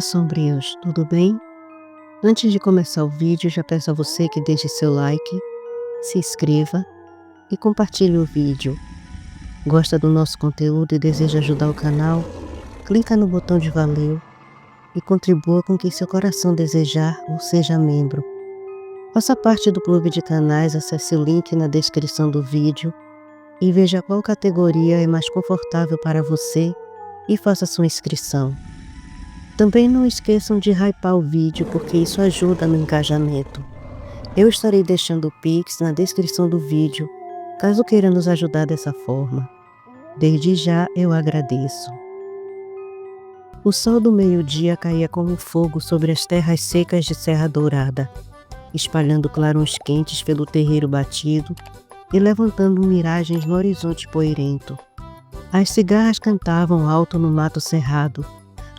Olá, sombrios, tudo bem? Antes de começar o vídeo, já peço a você que deixe seu like, se inscreva e compartilhe o vídeo. Gosta do nosso conteúdo e deseja ajudar o canal? Clica no botão de valeu e contribua com o que seu coração desejar ou seja membro. Faça parte do clube de canais, acesse o link na descrição do vídeo e veja qual categoria é mais confortável para você e faça sua inscrição. Também não esqueçam de hypar o vídeo, porque isso ajuda no engajamento. Eu estarei deixando o Pix na descrição do vídeo, caso queira nos ajudar dessa forma. Desde já eu agradeço. O sol do meio-dia caía como fogo sobre as terras secas de Serra Dourada, espalhando clarões quentes pelo terreiro batido e levantando miragens no horizonte poeirento. As cigarras cantavam alto no mato cerrado,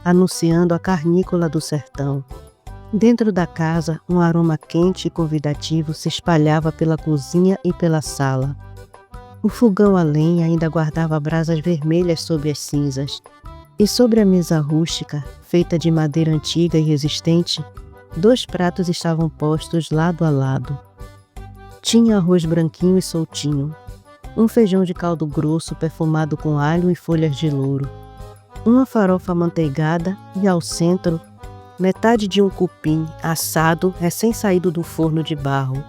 anunciando a carnícola do sertão. Dentro da casa, um aroma quente e convidativo se espalhava pela cozinha e pela sala. O fogão a lenha ainda guardava brasas vermelhas sob as cinzas, e sobre a mesa rústica, feita de madeira antiga e resistente, 2 pratos estavam postos lado a lado. Tinha arroz branquinho e soltinho, um feijão de caldo grosso perfumado com alho e folhas de louro, uma farofa amanteigada e, ao centro, metade de um cupim assado recém-saído do forno de barro.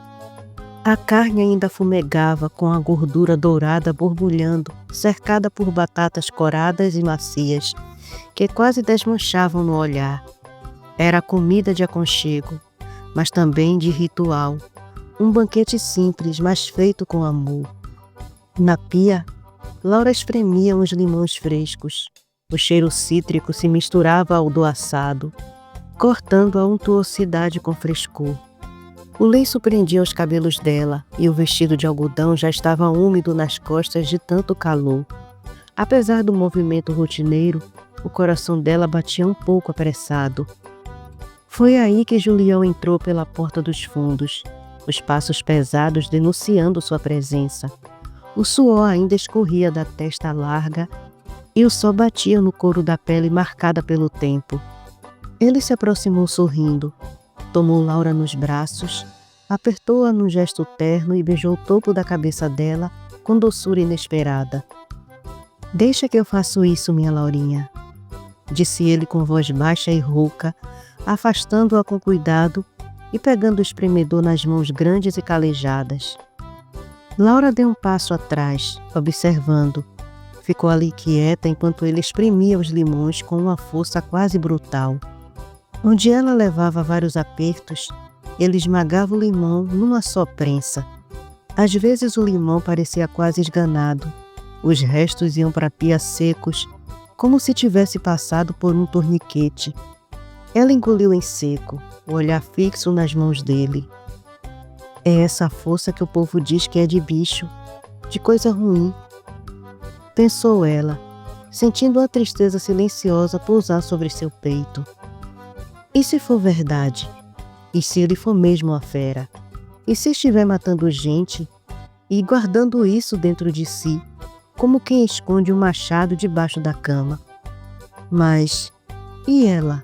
A carne ainda fumegava com a gordura dourada borbulhando, cercada por batatas coradas e macias, que quase desmanchavam no olhar. Era comida de aconchego, mas também de ritual, um banquete simples, mas feito com amor. Na pia, Laura espremia uns limões frescos. O cheiro cítrico se misturava ao do assado, cortando a untuosidade com frescor. O lenço prendia os cabelos dela e o vestido de algodão já estava úmido nas costas de tanto calor. Apesar do movimento rotineiro, o coração dela batia um pouco apressado. Foi aí que Julião entrou pela porta dos fundos, os passos pesados denunciando sua presença. O suor ainda escorria da testa larga e o sol batia no couro da pele marcada pelo tempo. Ele se aproximou sorrindo, tomou Laura nos braços, apertou-a num gesto terno e beijou o topo da cabeça dela com doçura inesperada. "Deixa que eu faço isso, minha Laurinha", disse ele com voz baixa e rouca, afastando-a com cuidado e pegando o espremedor nas mãos grandes e calejadas. Laura deu um passo atrás, observando. Ficou ali quieta enquanto ele espremia os limões com uma força quase brutal. Onde ela levava vários apertos, ele esmagava o limão numa só prensa. Às vezes o limão parecia quase esganado. Os restos iam para a pia secos, como se tivesse passado por um torniquete. Ela engoliu em seco, o olhar fixo nas mãos dele. É essa força que o povo diz que é de bicho, de coisa ruim, pensou ela, sentindo uma tristeza silenciosa pousar sobre seu peito. E se for verdade? E se ele for mesmo uma fera? E se estiver matando gente e guardando isso dentro de si, como quem esconde um machado debaixo da cama? Mas, e ela?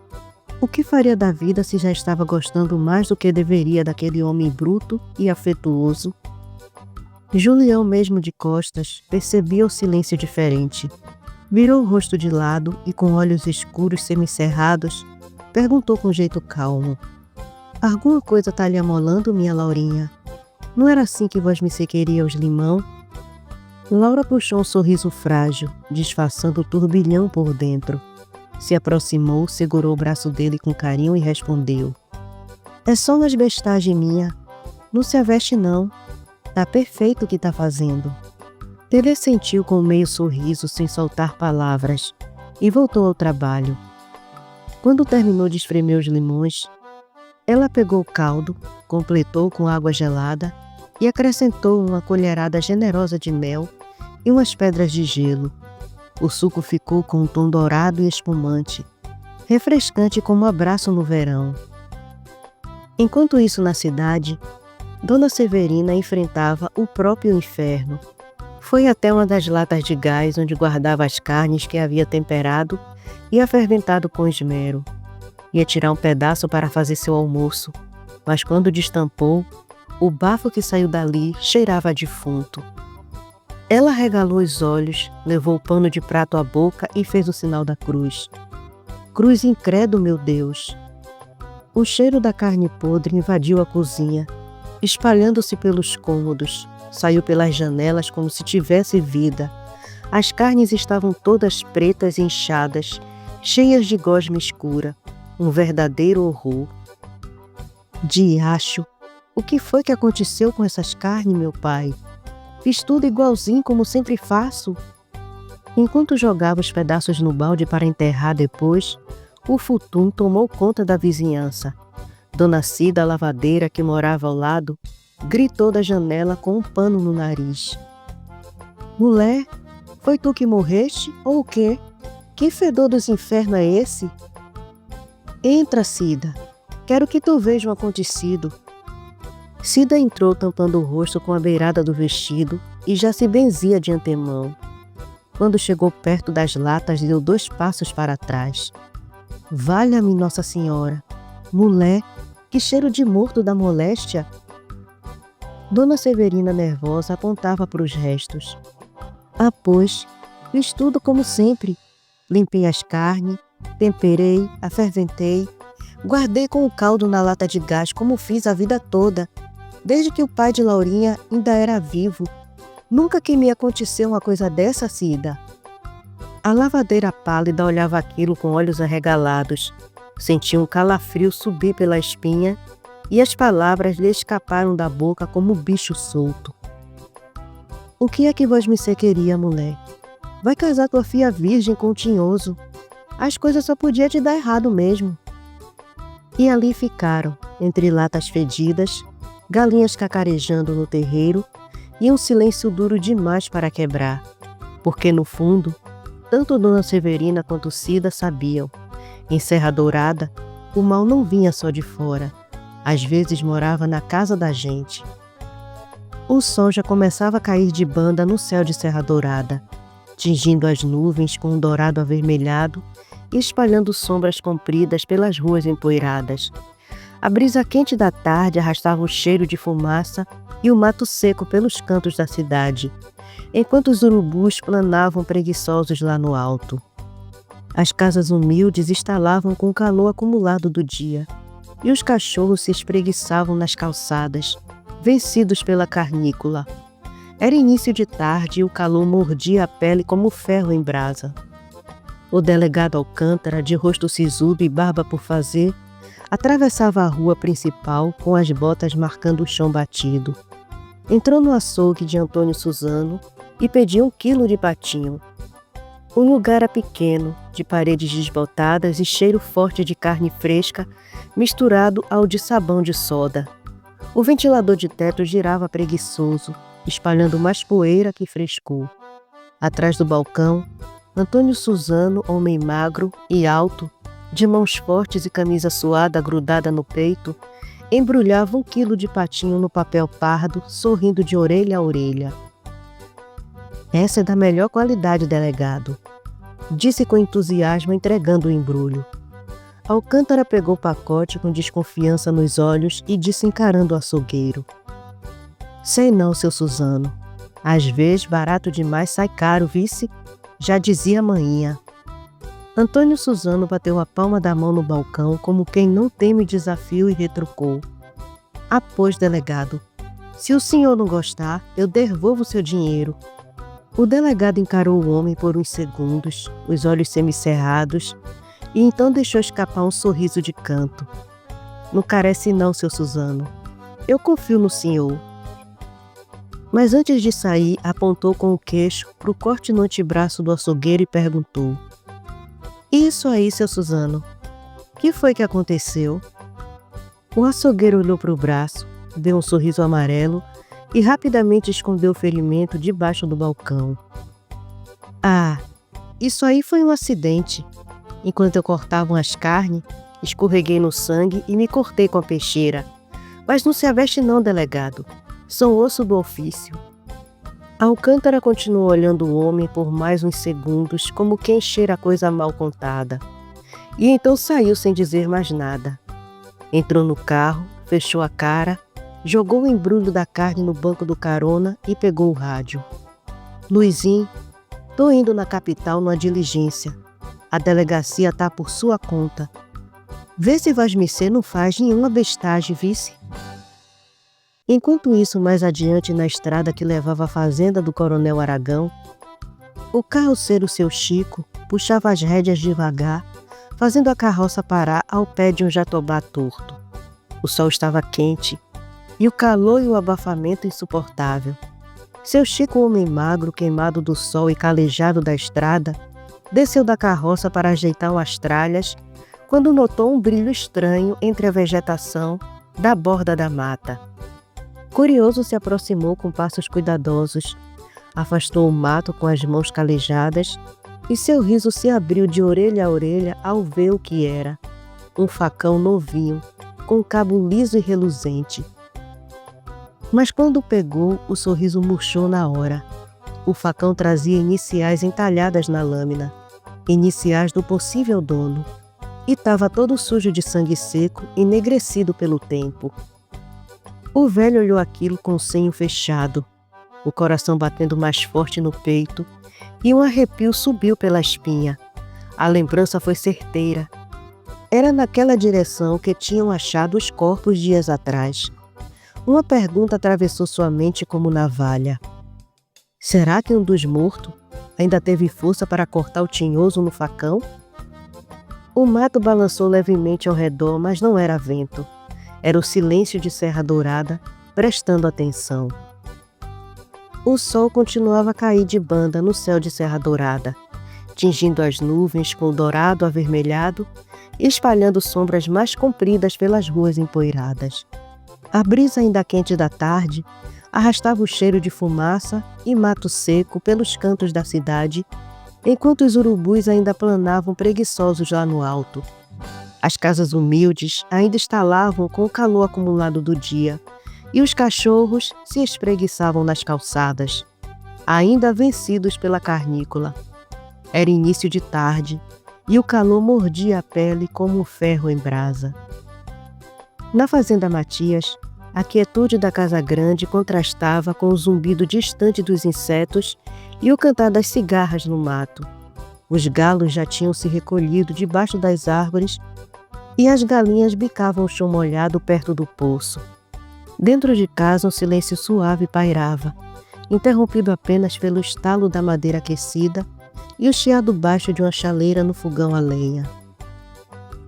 O que faria da vida se já estava gostando mais do que deveria daquele homem bruto e afetuoso? Julião, mesmo de costas, percebia o silêncio diferente. Virou o rosto de lado e, com olhos escuros semicerrados, perguntou com jeito calmo: "Alguma coisa tá lhe amolando, minha Laurinha? Não era assim que vós me sequeria os limão?" Laura puxou um sorriso frágil, disfarçando o turbilhão por dentro. Se aproximou, segurou o braço dele com carinho e respondeu: "É só umas bestagem minha. Não se aveste não. Tá perfeito o que tá fazendo." Ele assentiu com um meio sorriso sem soltar palavras e voltou ao trabalho. Quando terminou de espremer os limões, ela pegou o caldo, completou com água gelada e acrescentou uma colherada generosa de mel e umas pedras de gelo. O suco ficou com um tom dourado e espumante, refrescante como um abraço no verão. Enquanto isso, na cidade, Dona Severina enfrentava o próprio inferno. Foi até uma das latas de gás onde guardava as carnes que havia temperado e aferventado com esmero. Ia tirar um pedaço para fazer seu almoço, mas quando destampou, o bafo que saiu dali cheirava a defunto. Ela regalou os olhos, levou o pano de prato à boca e fez o sinal da cruz. Cruz incrédulo, meu Deus! O cheiro da carne podre invadiu a cozinha, espalhando-se pelos cômodos, saiu pelas janelas como se tivesse vida. As carnes estavam todas pretas e inchadas, cheias de gosma escura, um verdadeiro horror. Diacho! O que foi que aconteceu com essas carnes, meu pai? Fiz tudo igualzinho como sempre faço. Enquanto jogava os pedaços no balde para enterrar depois, o futum tomou conta da vizinhança. Dona Cida, a lavadeira que morava ao lado, gritou da janela com um pano no nariz. Mulher, foi tu que morreste ou o quê? Que fedor dos infernos é esse? Entra, Cida. Quero que tu veja o acontecido. Cida entrou tampando o rosto com a beirada do vestido e já se benzia de antemão. Quando chegou perto das latas, deu 2 passos para trás. Valha-me Nossa Senhora! Mulher, que cheiro de morto da moléstia! Dona Severina, nervosa, apontava para os restos. Ah, pois, fiz tudo como sempre. Limpei as carnes, temperei, aferventei, guardei com o caldo na lata de gás como fiz a vida toda, desde que o pai de Laurinha ainda era vivo. Nunca que me aconteceu uma coisa dessa, Cida. A lavadeira pálida olhava aquilo com olhos arregalados. Sentia um calafrio subir pela espinha e as palavras lhe escaparam da boca como um bicho solto. O que é que vosmecê queria, mulher? Vai casar tua filha virgem com o tinhoso. As coisas só podiam te dar errado mesmo. E ali ficaram, entre latas fedidas, galinhas cacarejando no terreiro e um silêncio duro demais para quebrar, porque no fundo, tanto Dona Severina quanto Cida sabiam, em Serra Dourada, o mal não vinha só de fora, às vezes morava na casa da gente. O sol já começava a cair de banda no céu de Serra Dourada, tingindo as nuvens com um dourado avermelhado e espalhando sombras compridas pelas ruas empoeiradas. A brisa quente da tarde arrastava o cheiro de fumaça e o mato seco pelos cantos da cidade, enquanto os urubus planavam preguiçosos lá no alto. As casas humildes estalavam com o calor acumulado do dia, e os cachorros se espreguiçavam nas calçadas, vencidos pela carnícola. Era início de tarde e o calor mordia a pele como ferro em brasa. O delegado Alcântara, de rosto sisudo e barba por fazer, atravessava a rua principal com as botas marcando o chão batido. Entrou no açougue de Antônio Suzano e pediu 1 quilo de patinho. O lugar era pequeno, de paredes desbotadas e cheiro forte de carne fresca misturado ao de sabão de soda. O ventilador de teto girava preguiçoso, espalhando mais poeira que frescor. Atrás do balcão, Antônio Suzano, homem magro e alto, de mãos fortes e camisa suada grudada no peito, embrulhava 1 quilo de patinho no papel pardo, sorrindo de orelha a orelha. Essa é da melhor qualidade, delegado, disse com entusiasmo, entregando o embrulho. Alcântara pegou o pacote com desconfiança nos olhos e disse encarando o açougueiro. Sei não, seu Suzano. Às vezes barato demais sai caro, vice? Já dizia a maninha. Antônio Suzano bateu a palma da mão no balcão como quem não teme desafio e retrucou. Ah, pois, delegado, se o senhor não gostar, eu devolvo seu dinheiro. O delegado encarou o homem por uns segundos, os olhos semicerrados, e então deixou escapar um sorriso de canto. Não carece não, seu Suzano. Eu confio no senhor. Mas antes de sair, apontou com o queixo para o corte no antebraço do açougueiro e perguntou. Isso aí, seu Suzano. Que foi que aconteceu? O açougueiro olhou para o braço, deu um sorriso amarelo e rapidamente escondeu o ferimento debaixo do balcão. Ah, isso aí foi um acidente. Enquanto eu cortava as carnes, escorreguei no sangue e me cortei com a peixeira. Mas não se aveste não, delegado. Sou osso do ofício. Alcântara continuou olhando o homem por mais uns segundos, como quem cheira a coisa mal contada. E então saiu sem dizer mais nada. Entrou no carro, fechou a cara, jogou o embrulho da carne no banco do carona e pegou o rádio. Luizinho, tô indo na capital numa diligência. A delegacia tá por sua conta. Vê se Vasmicê não faz nenhuma bestagem, vice. Enquanto isso, mais adiante na estrada que levava à fazenda do Coronel Aragão, o carroceiro seu Chico puxava as rédeas devagar, fazendo a carroça parar ao pé de um jatobá torto. O sol estava quente e o calor e o abafamento insuportável. Seu Chico, homem magro, queimado do sol e calejado da estrada, desceu da carroça para ajeitar as tralhas quando notou um brilho estranho entre a vegetação da borda da mata. Curioso, se aproximou com passos cuidadosos, afastou o mato com as mãos calejadas e seu riso se abriu de orelha a orelha ao ver o que era. Um facão novinho, com cabo liso e reluzente. Mas quando pegou, o sorriso murchou na hora. O facão trazia iniciais entalhadas na lâmina, iniciais do possível dono, e estava todo sujo de sangue seco, enegrecido pelo tempo. O velho olhou aquilo com o senho fechado, o coração batendo mais forte no peito, e um arrepio subiu pela espinha. A lembrança foi certeira. Era naquela direção que tinham achado os corpos dias atrás. Uma pergunta atravessou sua mente como navalha. Será que um dos mortos ainda teve força para cortar o tinhoso no facão? O mato balançou levemente ao redor, mas não era vento. Era o silêncio de Serra Dourada, prestando atenção. O sol continuava a cair de banda no céu de Serra Dourada, tingindo as nuvens com o dourado avermelhado e espalhando sombras mais compridas pelas ruas empoeiradas. A brisa ainda quente da tarde arrastava o cheiro de fumaça e mato seco pelos cantos da cidade, enquanto os urubus ainda planavam preguiçosos lá no alto. As casas humildes ainda estalavam com o calor acumulado do dia, e os cachorros se espreguiçavam nas calçadas, ainda vencidos pela carnícola. Era início de tarde, e o calor mordia a pele como um ferro em brasa. Na fazenda Matias, a quietude da casa grande contrastava com o zumbido distante dos insetos e o cantar das cigarras no mato. Os galos já tinham se recolhido debaixo das árvores e as galinhas bicavam o chão molhado perto do poço. Dentro de casa um silêncio suave pairava, interrompido apenas pelo estalo da madeira aquecida e o chiado baixo de uma chaleira no fogão a lenha.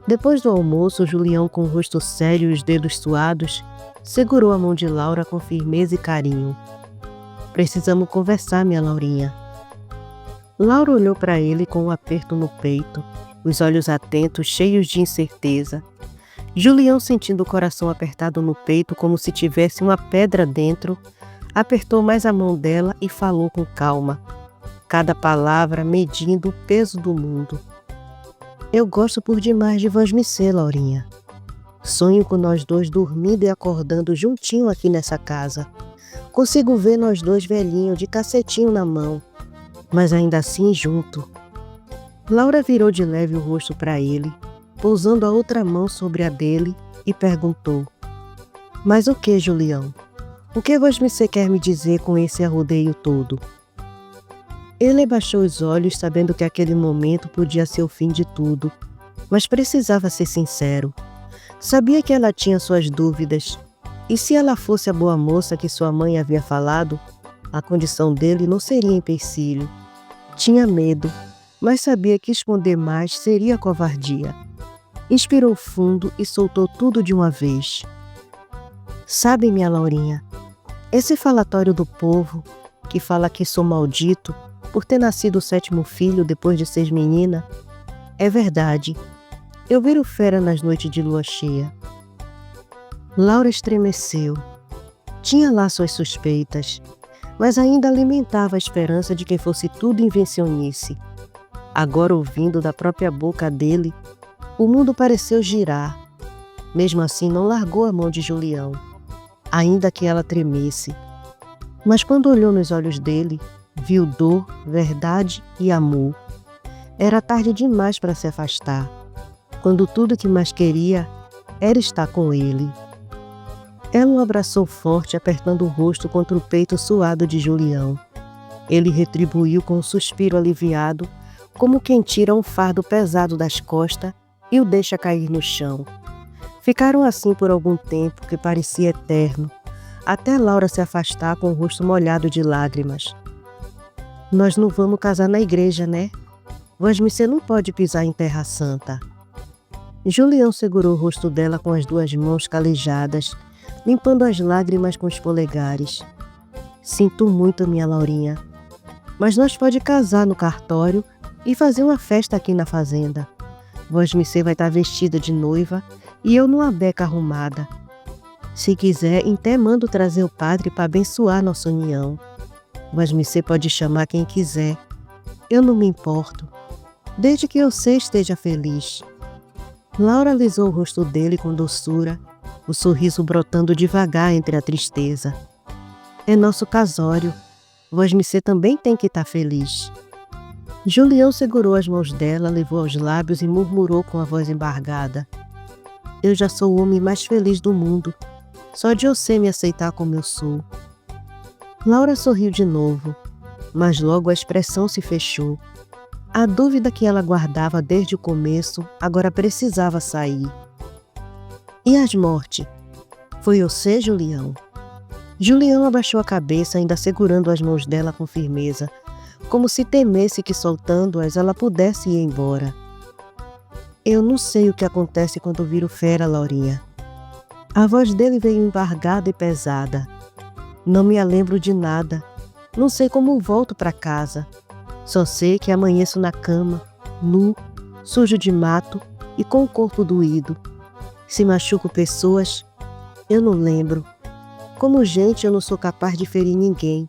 Depois do almoço, Julião, com o rosto sério e os dedos suados, segurou a mão de Laura com firmeza e carinho. Precisamos conversar, minha Laurinha. Laura olhou para ele com um aperto no peito, os olhos atentos, cheios de incerteza. Julião, sentindo o coração apertado no peito como se tivesse uma pedra dentro, apertou mais a mão dela e falou com calma, cada palavra medindo o peso do mundo. Eu gosto por demais de Vasmicê, Laurinha. Sonho com nós dois dormindo e acordando juntinho aqui nessa casa. Consigo ver nós dois velhinhos de cacetinho na mão, mas ainda assim junto. Laura virou de leve o rosto para ele, pousando a outra mão sobre a dele e perguntou: Mas o que, Julião? O que Vasmicê quer me dizer com esse arrodeio todo? Ele baixou os olhos, sabendo que aquele momento podia ser o fim de tudo, mas precisava ser sincero. Sabia que ela tinha suas dúvidas, e se ela fosse a boa moça que sua mãe havia falado, a condição dele não seria empecilho. Tinha medo, mas sabia que esconder mais seria covardia. Inspirou fundo e soltou tudo de uma vez. Sabe, minha Laurinha, esse falatório do povo, que fala que sou maldito por ter nascido o 7º filho depois de 6 meninas, é verdade. Eu viro fera nas noites de lua cheia. Laura estremeceu. Tinha lá suas suspeitas, mas ainda alimentava a esperança de que fosse tudo invencionice. Agora, ouvindo da própria boca dele, o mundo pareceu girar. Mesmo assim, não largou a mão de Julião, ainda que ela tremesse. Mas quando olhou nos olhos dele, viu dor, verdade e amor. Era tarde demais para se afastar. quando tudo que mais queria era estar com ele. Ela o abraçou forte, apertando o rosto contra o peito suado de Julião. Ele retribuiu com um suspiro aliviado, como quem tira um fardo pesado das costas e o deixa cair no chão. Ficaram assim por algum tempo que parecia eterno, até Laura se afastar com o rosto molhado de lágrimas. Nós não vamos casar na igreja, né? Vosmecê não pode pisar em terra santa. Julião segurou o rosto dela com as duas mãos calejadas, limpando as lágrimas com os polegares. Sinto muito, minha Laurinha, mas nós pode casar no cartório e fazer uma festa aqui na fazenda. Vosmecê vai estar vestida de noiva e eu numa beca arrumada. Se quiser, até mando trazer o padre para abençoar nossa união. Vosmecê pode chamar quem quiser. Eu não me importo, desde que você esteja feliz. Laura alisou o rosto dele com doçura, o sorriso brotando devagar entre a tristeza. É nosso casório. Vosmecê também tem que estar feliz. Julião segurou as mãos dela, levou aos lábios e murmurou com a voz embargada. Eu já sou o homem mais feliz do mundo, só de você me aceitar como eu sou. Laura sorriu de novo, mas logo a expressão se fechou. A dúvida que ela guardava desde o começo agora precisava sair. E as mortes? Foi você, Julião? Julião abaixou a cabeça, ainda segurando as mãos dela com firmeza, como se temesse que soltando-as ela pudesse ir embora. Eu não sei o que acontece quando viro fera, Laurinha. A voz dele veio embargada e pesada. Não me lembro de nada. Não sei como volto para casa. Só sei que amanheço na cama, nu, sujo de mato e com o corpo doído. Se machuco pessoas, eu não lembro. Como gente, eu não sou capaz de ferir ninguém.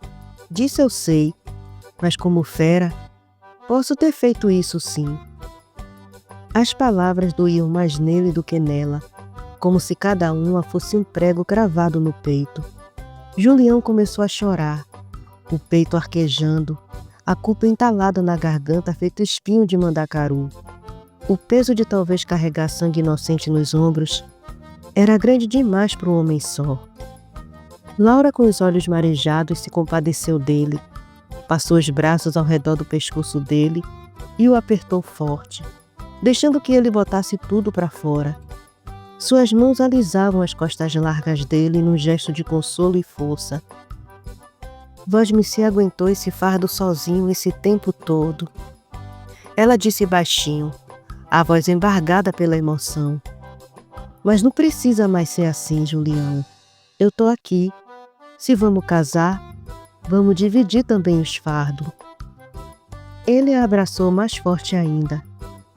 Disso eu sei. Mas como fera, posso ter feito isso sim. As palavras doíam mais nele do que nela, como se cada uma fosse um prego cravado no peito. Julião começou a chorar, o peito arquejando, a culpa entalada na garganta feito espinho de mandacaru. O peso de talvez carregar sangue inocente nos ombros era grande demais para um homem só. Laura, com os olhos marejados, se compadeceu dele, passou os braços ao redor do pescoço dele e o apertou forte, deixando que ele botasse tudo para fora. Suas mãos alisavam as costas largas dele num gesto de consolo e força. Vosmecê aguentou esse fardo sozinho esse tempo todo. Ela disse baixinho, a voz embargada pela emoção. Mas não precisa mais ser assim, Julião. Eu tô aqui. Se vamos casar, vamos dividir também os fardos. Ele a abraçou mais forte ainda,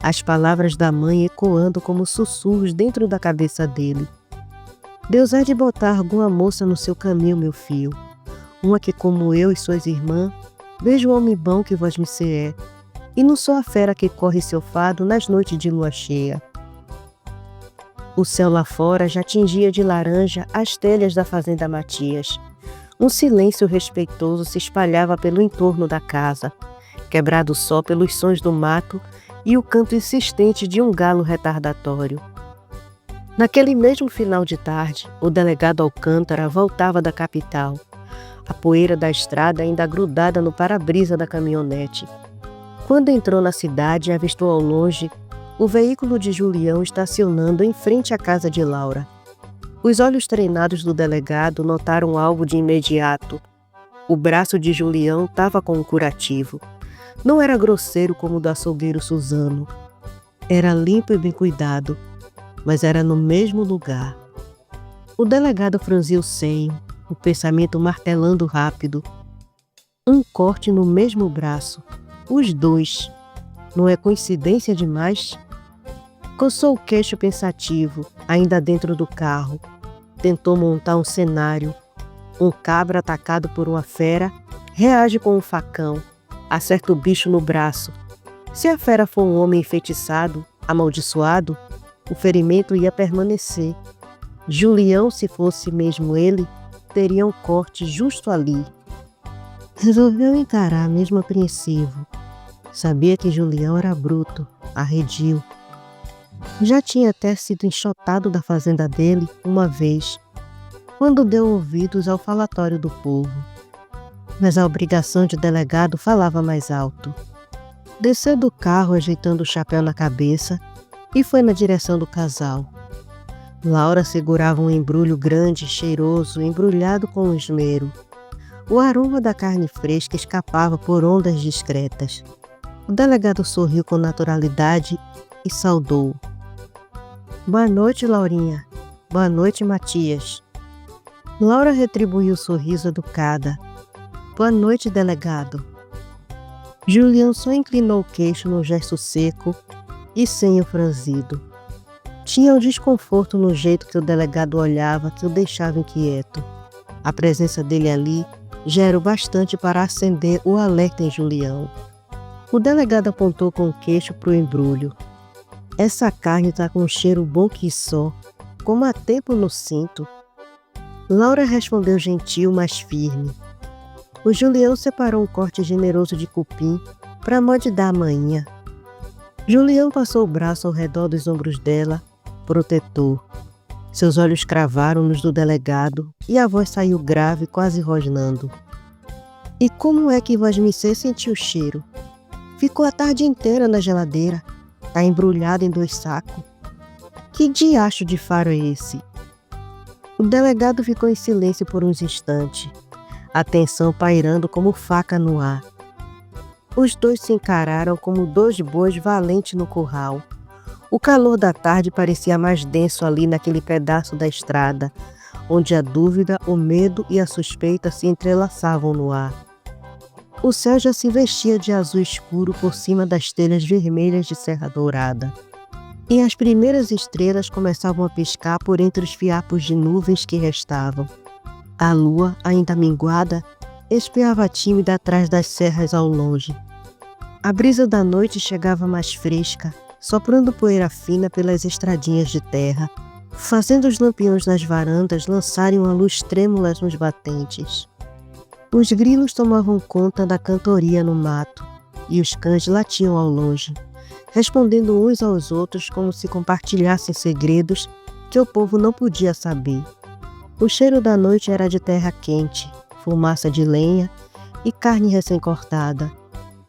as palavras da mãe ecoando como sussurros dentro da cabeça dele. Deus há de botar alguma moça no seu caminho, meu filho. Uma que, como eu e suas irmãs, veja o homem bom que Vosmecê é, e não só a fera que corre seu fado nas noites de lua cheia. O céu lá fora já tingia de laranja as telhas da fazenda Matias. Um silêncio respeitoso se espalhava pelo entorno da casa, quebrado só pelos sons do mato e o canto insistente de um galo retardatório. Naquele mesmo final de tarde, o delegado Alcântara voltava da capital, a poeira da estrada ainda grudada no para-brisa da caminhonete. Quando entrou na cidade, avistou ao longe o veículo de Julião estacionando em frente à casa de Laura. Os olhos treinados do delegado notaram algo de imediato. O braço de Julião estava com um curativo. Não era grosseiro como o do açougueiro Suzano. Era limpo e bem cuidado, mas era no mesmo lugar. O delegado franziu o senho, o pensamento martelando rápido. Um corte no mesmo braço. Os dois. Não é coincidência demais? Coçou o queixo pensativo, ainda dentro do carro. Tentou montar um cenário. Um cabra atacado por uma fera reage com um facão, acerta o bicho no braço. Se a fera for um homem enfeitiçado, amaldiçoado, o ferimento ia permanecer. Julião, se fosse mesmo ele, teria um corte justo ali. Resolveu encarar, mesmo apreensivo. Sabia que Julião era bruto, arredio. Já tinha até sido enxotado da fazenda dele uma vez, quando deu ouvidos ao falatório do povo. Mas a obrigação de delegado falava mais alto. Desceu do carro ajeitando o chapéu na cabeça e foi na direção do casal. Laura segurava um embrulho grande e cheiroso, embrulhado com esmero. O aroma da carne fresca escapava por ondas discretas. O delegado sorriu com naturalidade e saudou. Boa noite, Laurinha. Boa noite, Matias. Laura retribuiu o sorriso educada. Boa noite, delegado. Julião só inclinou o queixo num gesto seco e senho franzido. Tinha um desconforto no jeito que o delegado olhava que o deixava inquieto. A presença dele ali já era o bastante para acender o alerta em Julião. O delegado apontou com o queixo para o embrulho. Essa carne tá com um cheiro bom que só, como há tempo no cinto. Laura respondeu gentil, mas firme. O Julião separou um corte generoso de cupim para modar a manhã. Julião passou o braço ao redor dos ombros dela, protetor. Seus olhos cravaram nos do delegado e a voz saiu grave, quase rosnando. E como é que Vosmecê sentiu o cheiro? Ficou a tarde inteira na geladeira. Tá embrulhado em 2 sacos. Que diacho de faro é esse? O delegado ficou em silêncio por uns instantes, a tensão pairando como faca no ar. Os dois se encararam como 2 bois valentes no curral. O calor da tarde parecia mais denso ali naquele pedaço da estrada, onde a dúvida, o medo e a suspeita se entrelaçavam no ar. O céu já se vestia de azul escuro por cima das telhas vermelhas de Serra Dourada. E as primeiras estrelas começavam a piscar por entre os fiapos de nuvens que restavam. A lua, ainda minguada, espiava tímida atrás das serras ao longe. A brisa da noite chegava mais fresca, soprando poeira fina pelas estradinhas de terra, fazendo os lampiões nas varandas lançarem uma luz trêmula nos batentes. Os grilos tomavam conta da cantoria no mato, e os cães latiam ao longe, respondendo uns aos outros como se compartilhassem segredos que o povo não podia saber. O cheiro da noite era de terra quente, fumaça de lenha e carne recém-cortada.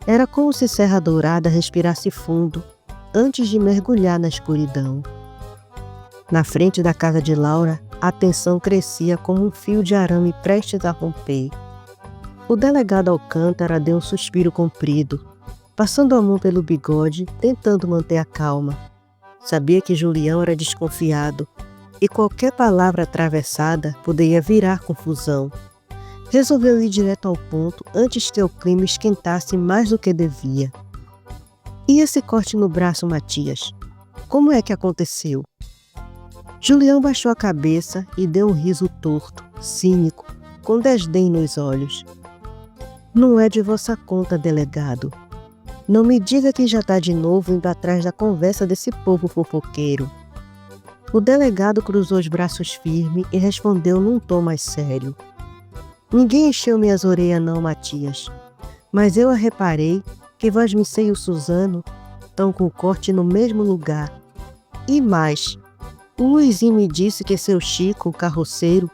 Era como se Serra Dourada respirasse fundo, antes de mergulhar na escuridão. Na frente da casa de Laura, a tensão crescia como um fio de arame prestes a romper. O delegado Alcântara deu um suspiro comprido, passando a mão pelo bigode, tentando manter a calma. Sabia que Julião era desconfiado, e qualquer palavra atravessada poderia virar confusão. Resolveu ir direto ao ponto antes que o clima esquentasse mais do que devia. E esse corte no braço, Matias? Como é que aconteceu? Julião baixou a cabeça e deu um riso torto, cínico, com desdém nos olhos. Não é de vossa conta, delegado. Não me diga que já está de novo indo atrás da conversa desse povo fofoqueiro. O delegado cruzou os braços firme e respondeu num tom mais sério. Ninguém encheu minhas orelhas não, Matias. Mas eu a reparei que Vosmecê e o Suzano estão com o corte no mesmo lugar. E mais, o Luizinho me disse que seu Chico, o carroceiro,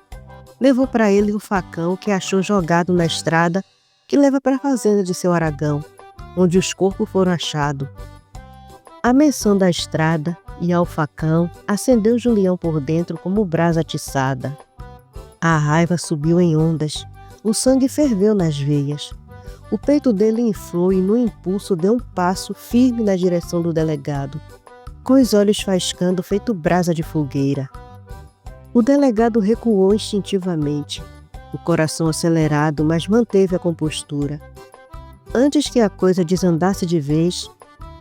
levou para ele o facão que achou jogado na estrada que leva para a fazenda de seu Aragão, onde os corpos foram achados. A menção da estrada e ao facão acendeu Julião por dentro como brasa atiçada. A raiva subiu em ondas, o sangue ferveu nas veias. O peito dele inflou e no impulso deu um passo firme na direção do delegado, com os olhos faiscando feito brasa de fogueira. O delegado recuou instintivamente, o coração acelerado, mas manteve a compostura. Antes que a coisa desandasse de vez,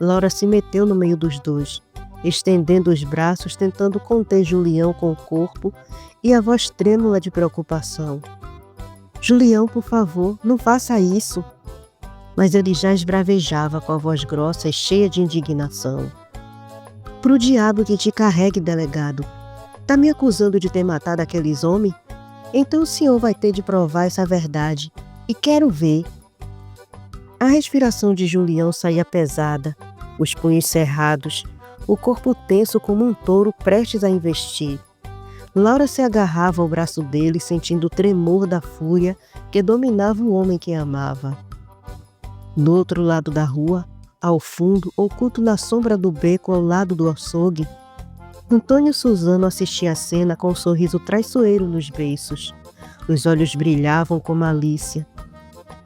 Laura se meteu no meio dos dois, estendendo os braços, tentando conter Julião com o corpo e a voz trêmula de preocupação. Julião, por favor, não faça isso. Mas ele já esbravejava com a voz grossa e cheia de indignação. Pro diabo que te carregue, delegado. Tá me acusando de ter matado aqueles homens? Então o senhor vai ter de provar essa verdade. E quero ver. A respiração de Julião saía pesada, os punhos cerrados, o corpo tenso como um touro prestes a investir. Laura se agarrava ao braço dele, sentindo o tremor da fúria que dominava o homem que amava. Do outro lado da rua, ao fundo, oculto na sombra do beco ao lado do açougue, Antônio Suzano assistia a cena com um sorriso traiçoeiro nos beiços. Os olhos brilhavam com malícia,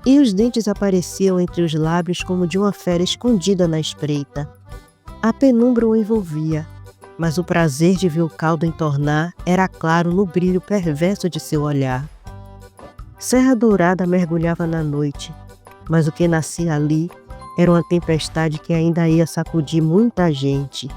e os dentes apareciam entre os lábios como de uma fera escondida na espreita. A penumbra o envolvia, mas o prazer de ver o caldo entornar era claro no brilho perverso de seu olhar. Serra Dourada mergulhava na noite, mas o que nascia ali era uma tempestade que ainda ia sacudir muita gente.